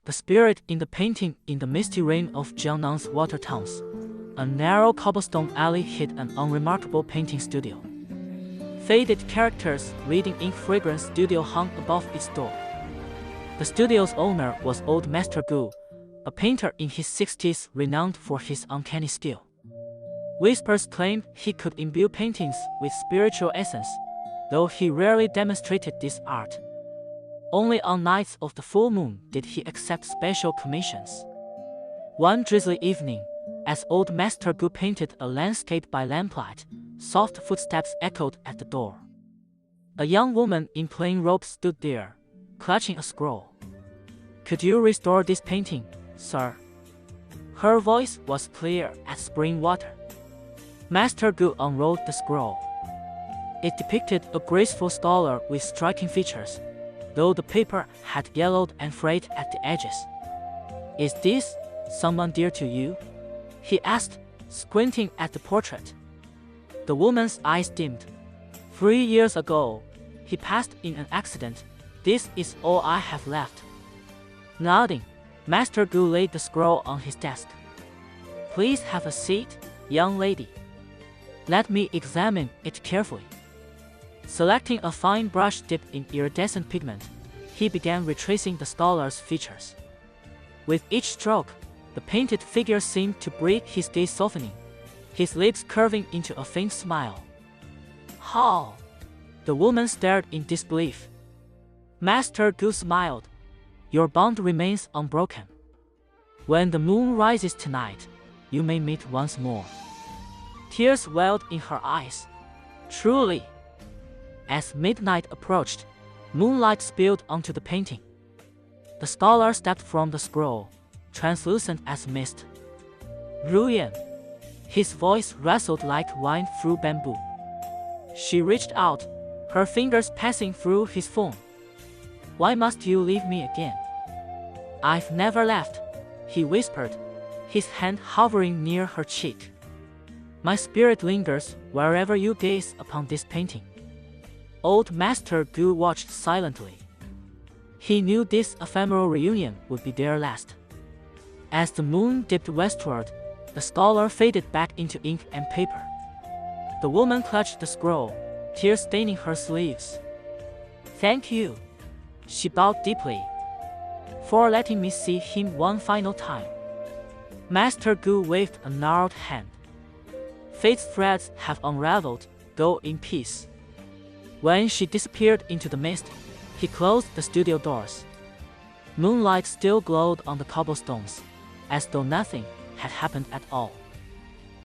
The spirit in the painting in the misty rain of Jiangnan's water towns. A narrow cobblestone alley hid an unremarkable painting studio. Faded characters reading ink fragrance studio hung above its door. The studio's owner was old Master Gu, a painter in his 60s renowned for his uncanny skill. Whispers claimed he could imbue paintings with spiritual essence, though he rarely demonstrated this art. Only on nights of the full moon did he accept special commissions. One drizzly evening, as old Master Gu painted a landscape by lamplight, soft footsteps echoed at the door. A young woman in plain robes stood there, clutching a scroll. "Could you restore this painting, sir?" Her voice was clear as spring water. Master Gu unrolled the scroll. It depicted a graceful scholar with striking features, though the paper had yellowed and frayed at the edges. "Is this someone dear to you?" he asked, squinting at the portrait. The woman's eyes dimmed. 3 years ago, he passed in an accident. This is all I have left." Nodding, Master Gu laid the scroll on his desk. "Please have a seat, young lady. Let me examine it carefully." Selecting a fine brush dipped in iridescent pigment, he began retracing the scholar's features. With each stroke, the painted figure seemed to breathe, his gaze softening, his lips curving into a faint smile. "How?" The woman stared in disbelief. Master Gu smiled. "Your bond remains unbroken. When the moon rises tonight, you may meet once more." Tears welled in her eyes. "Truly." As midnight approached, moonlight spilled onto the painting. The scholar stepped from the scroll, translucent as mist. "Ruyan." His voice rustled like wine through bamboo. She reached out, her fingers passing through his phone. "Why must you leave me again?" "I've never left," he whispered, his hand hovering near her cheek. "My spirit lingers wherever you gaze upon this painting." Old Master Gu watched silently. He knew this ephemeral reunion would be their last. As the moon dipped westward, the scholar faded back into ink and paper. The woman clutched the scroll, tears staining her sleeves. "Thank you," she bowed deeply, "for letting me see him one final time." Master Gu waved a gnarled hand. "Fate's threads have unraveled, go in peace." When she disappeared into the mist, he closed the studio doors. Moonlight still glowed on the cobblestones, as though nothing had happened at all.